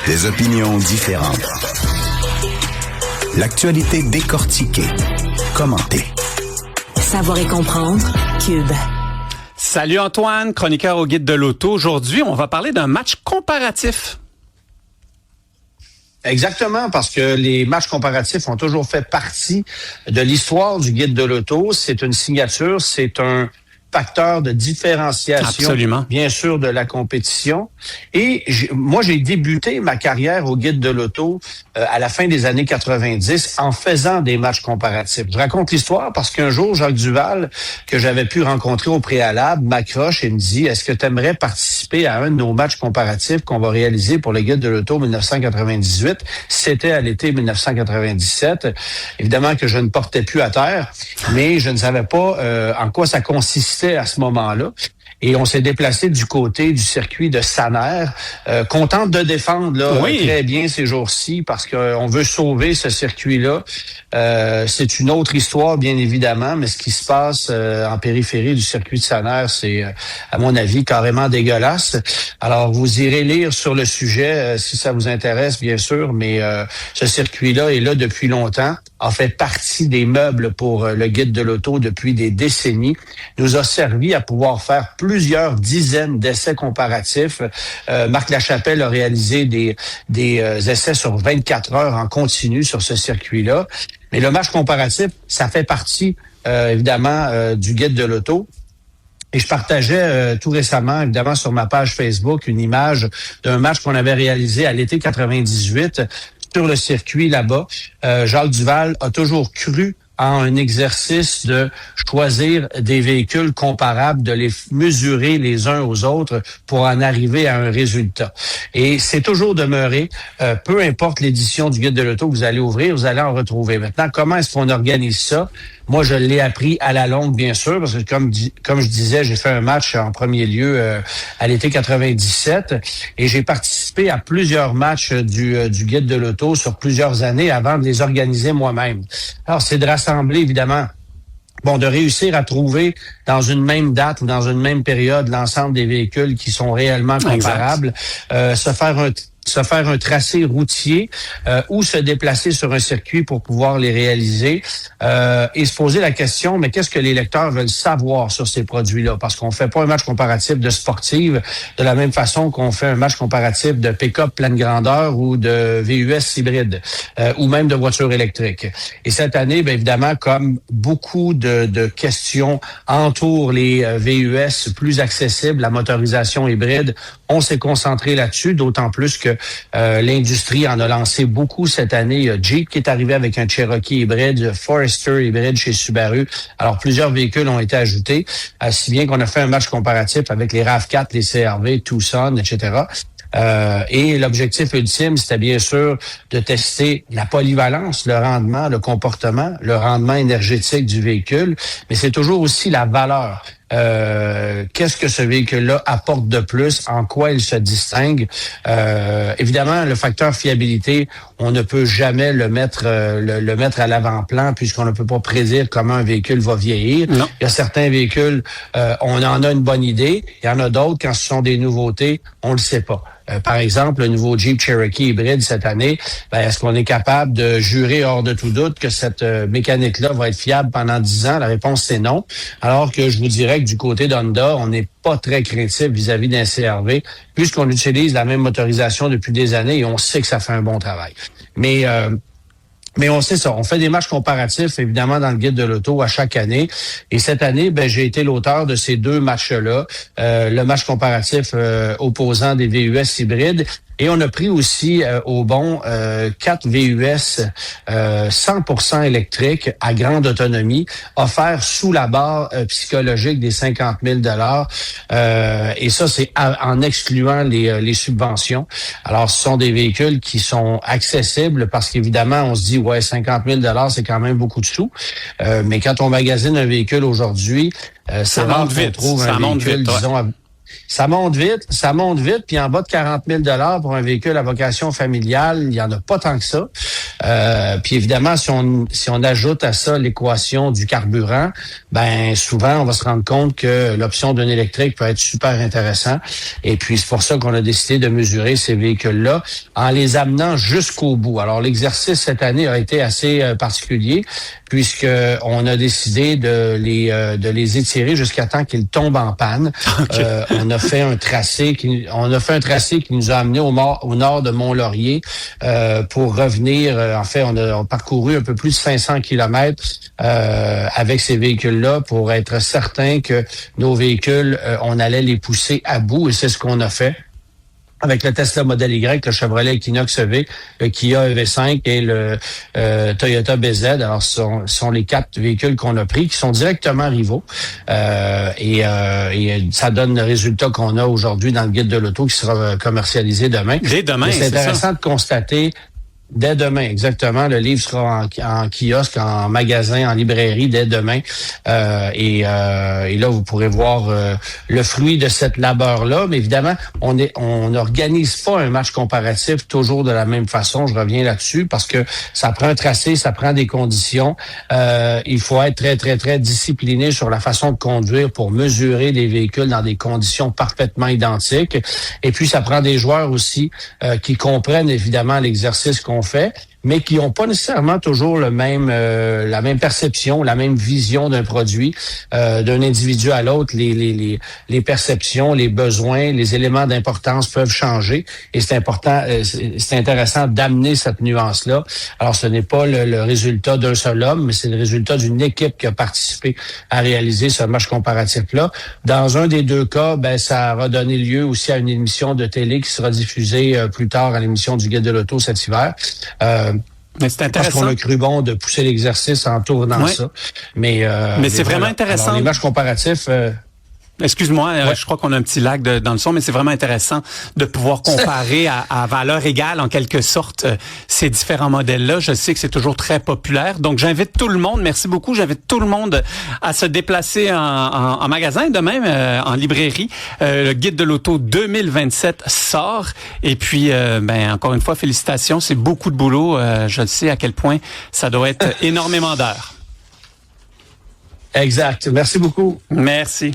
Des opinions différentes. L'actualité décortiquée, commentée. Savoir et comprendre, Cube. Salut Antoine, chroniqueur au Guide de l'Auto. Aujourd'hui, on va parler d'un match comparatif. Exactement, parce que les matchs comparatifs ont toujours fait partie de l'histoire du Guide de l'Auto. C'est une signature, c'est un facteur de différenciation, absolument, bien sûr, de la compétition. Et moi, j'ai débuté ma carrière au Guide de l'Auto à la fin des années 90 en faisant des matchs comparatifs. Je raconte l'histoire parce qu'un jour, Jacques Duval, que j'avais pu rencontrer au préalable, m'accroche et me dit « Est-ce que tu aimerais participer à un de nos matchs comparatifs qu'on va réaliser pour le Guide de l'Auto 1998? » C'était à l'été 1997. Évidemment que je ne portais plus à terre, mais je ne savais pas en quoi ça consistait à ce moment-là. Et on s'est déplacé du côté du circuit de Saner, contente de défendre là, très bien ces jours-ci parce qu'on veut sauver ce circuit-là. C'est une autre histoire, bien évidemment, mais ce qui se passe en périphérie du circuit de Saner, c'est, à mon avis, carrément dégueulasse. Alors, vous irez lire sur le sujet si ça vous intéresse, bien sûr, mais ce circuit-là est là depuis longtemps, a fait partie des meubles pour le Guide de l'Auto depuis des décennies, nous a servi à pouvoir faire plusieurs dizaines d'essais comparatifs. Marc Lachapelle a réalisé des essais sur 24 heures en continu sur ce circuit-là. Mais le match comparatif, ça fait partie, évidemment, du Guide de l'Auto. Et je partageais tout récemment, évidemment, sur ma page Facebook, une image d'un match qu'on avait réalisé à l'été 98 sur le circuit là-bas. Jacques Duval a toujours cru en un exercice de choisir des véhicules comparables, de les mesurer les uns aux autres pour en arriver à un résultat. Et c'est toujours demeuré, peu importe l'édition du Guide de l'Auto que vous allez ouvrir, vous allez en retrouver. Maintenant, comment est-ce qu'on organise ça? Moi, je l'ai appris à la longue, bien sûr, parce que comme je disais, j'ai fait un match en premier lieu à l'été 97 et j'ai participé à plusieurs matchs du Guide de l'Auto sur plusieurs années avant de les organiser moi-même. Alors, c'est de rassembler, évidemment, de réussir à trouver dans une même date ou dans une même période l'ensemble des véhicules qui sont réellement comparables, se faire un tracé routier ou se déplacer sur un circuit pour pouvoir les réaliser et se poser la question, mais qu'est-ce que les lecteurs veulent savoir sur ces produits-là? Parce qu'on fait pas un match comparatif de sportive de la même façon qu'on fait un match comparatif de pick-up pleine grandeur ou de VUS hybride ou même de voitures électriques. Et cette année, bien évidemment, comme beaucoup de questions entourent les VUS plus accessibles, la motorisation hybride, on s'est concentré là-dessus, d'autant plus que l'industrie en a lancé beaucoup cette année. Il y a Jeep qui est arrivé avec un Cherokee hybride, Forester hybride chez Subaru. Alors, plusieurs véhicules ont été ajoutés, si bien qu'on a fait un match comparatif avec les RAV4, les CR-V, Tucson, etc. Et l'objectif ultime, c'était bien sûr de tester la polyvalence, le rendement, le comportement, le rendement énergétique du véhicule, mais c'est toujours aussi la valeur. Qu'est-ce que ce véhicule-là apporte de plus, en quoi il se distingue. Évidemment, le facteur fiabilité, on ne peut jamais le mettre à l'avant-plan puisqu'on ne peut pas prédire comment un véhicule va vieillir. Non. Il y a certains véhicules, on en a une bonne idée. Il y en a d'autres, quand ce sont des nouveautés, on le sait pas. Par exemple, le nouveau Jeep Cherokee hybride cette année, est-ce qu'on est capable de jurer hors de tout doute que cette mécanique-là va être fiable pendant 10 ans? La réponse, c'est non. Alors que je vous dirais que du côté d'Honda, on n'est pas très craintif vis-à-vis d'un CR-V, puisqu'on utilise la même motorisation depuis des années et on sait que ça fait un bon travail. Mais on sait ça, on fait des matchs comparatifs, évidemment, dans le Guide de l'Auto à chaque année. Et cette année, j'ai été l'auteur de ces deux matchs-là. Le match comparatif opposant des VUS hybrides. Et on a pris aussi au bon 4 VUS 100% électriques à grande autonomie, offerts sous la barre psychologique des 50 000 et ça, c'est en excluant les subventions. Alors, ce sont des véhicules qui sont accessibles parce qu'évidemment, on se dit, 50 000 c'est quand même beaucoup de sous. Mais quand on magasine un véhicule aujourd'hui, c'est rare qu'on trouve un véhicule, disons, ça monte vite, puis en bas de 40 000 $ pour un véhicule à vocation familiale, il y en a pas tant que ça. Puis évidemment, si on ajoute à ça l'équation du carburant, ben souvent on va se rendre compte que l'option d'un électrique peut être super intéressant. Et puis c'est pour ça qu'on a décidé de mesurer ces véhicules-là en les amenant jusqu'au bout. Alors l'exercice cette année a été assez particulier puisque on a décidé de les étirer jusqu'à temps qu'ils tombent en panne. Okay. On a fait un tracé qui nous a amené au nord de Mont-Laurier pour revenir. En fait, on a parcouru un peu plus de 500 kilomètres avec ces véhicules-là pour être certain que nos véhicules, on allait les pousser à bout, et c'est ce qu'on a fait. Avec le Tesla Model Y, le Chevrolet Equinox EV, le Kia EV5 et le Toyota BZ. Alors, ce sont les 4 véhicules qu'on a pris, qui sont directement rivaux. Et ça donne le résultat qu'on a aujourd'hui dans le guide de l'auto qui sera commercialisé demain. Dès demain, c'est intéressant de constater. Dès demain, exactement. Le livre sera en kiosque, en magasin, en librairie dès demain. Et là, vous pourrez voir le fruit de cette labeur-là. Mais évidemment, on n'organise pas un match comparatif toujours de la même façon. Je reviens là-dessus parce que ça prend un tracé, ça prend des conditions. Il faut être très, très, très discipliné sur la façon de conduire pour mesurer des véhicules dans des conditions parfaitement identiques. Et puis, ça prend des joueurs aussi qui comprennent évidemment l'exercice qu'on fait, mais qui n'ont pas nécessairement toujours la même perception, la même vision d'un produit, d'un individu à l'autre. Les perceptions, les besoins, les éléments d'importance peuvent changer, et c'est important, c'est intéressant d'amener cette nuance-là. Alors, ce n'est pas le résultat d'un seul homme, mais c'est le résultat d'une équipe qui a participé à réaliser ce match comparatif-là. Dans un des deux cas, ben ça va donner lieu aussi à une émission de télé qui sera diffusée plus tard à l'émission du Guide de l'auto cet hiver. Mais c'est intéressant. Parce qu'on a cru bon de pousser l'exercice en tournant ça. Mais c'est vraiment intéressant. Alors, les matchs comparatifs... Excuse-moi, je crois qu'on a un petit lag dans le son, mais c'est vraiment intéressant de pouvoir comparer à valeur égale, en quelque sorte, ces différents modèles-là. Je sais que c'est toujours très populaire. Donc, j'invite tout le monde, merci beaucoup, j'invite tout le monde à se déplacer en magasin, de même en librairie. Le Guide de l'auto 2027 sort. Et puis, encore une fois, félicitations, c'est beaucoup de boulot. Je sais à quel point ça doit être énormément d'heures. Exact. Merci beaucoup. Merci.